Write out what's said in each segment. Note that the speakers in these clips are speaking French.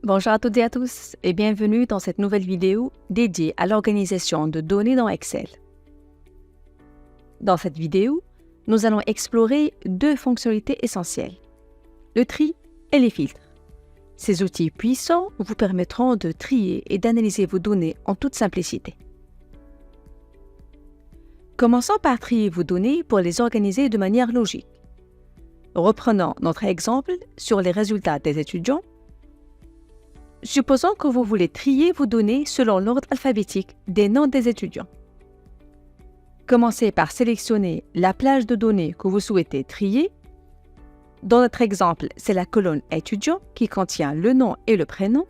Bonjour à toutes et à tous et bienvenue dans cette nouvelle vidéo dédiée à l'organisation de données dans Excel. Dans cette vidéo, nous allons explorer deux fonctionnalités essentielles, le tri et les filtres. Ces outils puissants vous permettront de trier et d'analyser vos données en toute simplicité. Commençons par trier vos données pour les organiser de manière logique. Reprenons notre exemple sur les résultats des étudiants. Supposons que vous voulez trier vos données selon l'ordre alphabétique des noms des étudiants. Commencez par sélectionner la plage de données que vous souhaitez trier. Dans notre exemple, c'est la colonne étudiant qui contient le nom et le prénom.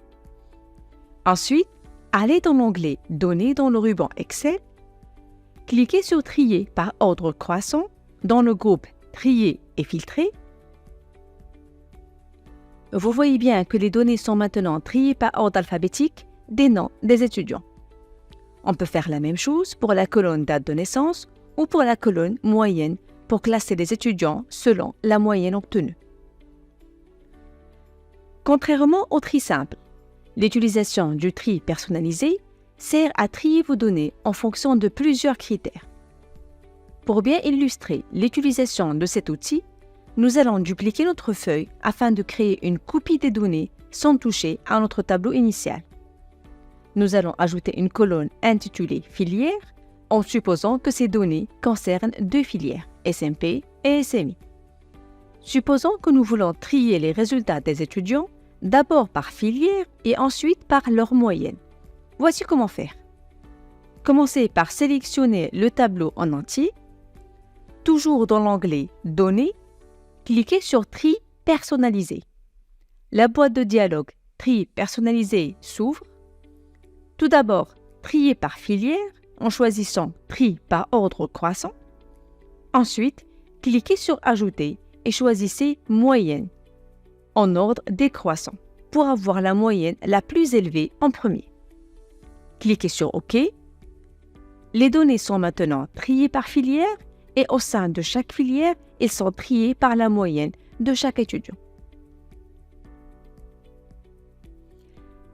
Ensuite, allez dans l'onglet Données dans le ruban Excel. Cliquez sur Trier par ordre croissant dans le groupe Trier et filtrer. Vous voyez bien que les données sont maintenant triées par ordre alphabétique des noms des étudiants. On peut faire la même chose pour la colonne date de naissance ou pour la colonne moyenne pour classer les étudiants selon la moyenne obtenue. Contrairement au tri simple, l'utilisation du tri personnalisé sert à trier vos données en fonction de plusieurs critères. Pour bien illustrer l'utilisation de cet outil, nous allons dupliquer notre feuille afin de créer une copie des données sans toucher à notre tableau initial. Nous allons ajouter une colonne intitulée « Filière » en supposant que ces données concernent deux filières, SMP et SMI. Supposons que nous voulons trier les résultats des étudiants d'abord par filière et ensuite par leur moyenne. Voici comment faire. Commencez par sélectionner le tableau en entier. Toujours dans l'onglet « Données », cliquez sur « Tri personnalisé ». La boîte de dialogue « Tri personnalisé » s'ouvre. Tout d'abord, triez par filière en choisissant « Tri par ordre croissant ». Ensuite, cliquez sur « Ajouter » et choisissez « Moyenne » en ordre décroissant pour avoir la moyenne la plus élevée en premier. Cliquez sur « OK ». Les données sont maintenant triées par filière et au sein de chaque filière, ils sont triés par la moyenne de chaque étudiant.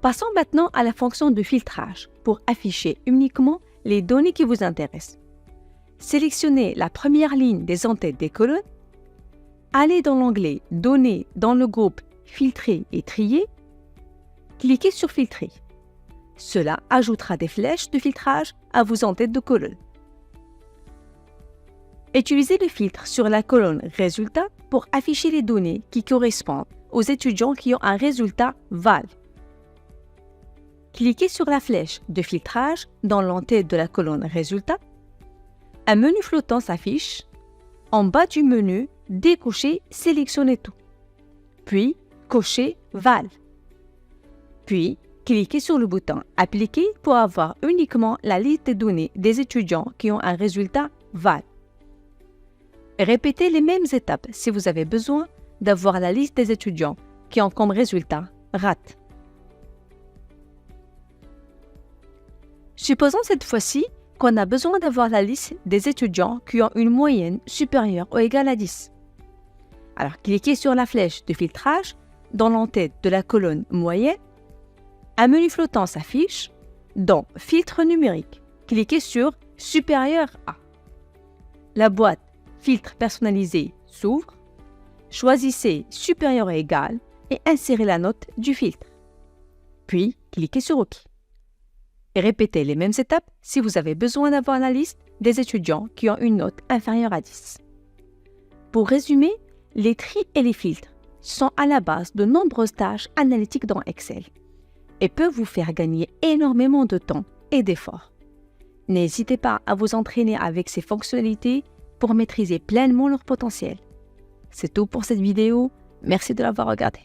Passons maintenant à la fonction de filtrage pour afficher uniquement les données qui vous intéressent. Sélectionnez la première ligne des en-têtes des colonnes. Allez dans l'onglet « Données » dans le groupe « Filtrer et trier ». Cliquez sur « Filtrer ». Cela ajoutera des flèches de filtrage à vos en-têtes de colonnes. Utilisez le filtre sur la colonne « Résultats » pour afficher les données qui correspondent aux étudiants qui ont un résultat VAL. Cliquez sur la flèche de filtrage dans l'en-tête de la colonne « Résultats ». Un menu flottant s'affiche. En bas du menu, décochez « Sélectionnez tout ». Puis, cochez « VAL ». Puis, cliquez sur le bouton « Appliquer » pour avoir uniquement la liste des données des étudiants qui ont un résultat VAL. Répétez les mêmes étapes si vous avez besoin d'avoir la liste des étudiants qui ont comme résultat RAT. Supposons cette fois-ci qu'on a besoin d'avoir la liste des étudiants qui ont une moyenne supérieure ou égale à 10. Alors, cliquez sur la flèche de filtrage dans l'en-tête de la colonne Moyenne. Un menu flottant s'affiche. Dans Filtre numérique, cliquez sur Supérieur à. La boîte Filtre personnalisé s'ouvre. Choisissez Supérieur à égal et insérez la note du filtre. Puis, cliquez sur OK. Et répétez les mêmes étapes si vous avez besoin d'avoir la liste des étudiants qui ont une note inférieure à 10. Pour résumer, les tris et les filtres sont à la base de nombreuses tâches analytiques dans Excel et peuvent vous faire gagner énormément de temps et d'efforts. N'hésitez pas à vous entraîner avec ces fonctionnalités pour maîtriser pleinement leur potentiel. C'est tout pour cette vidéo. Merci de l'avoir regardée.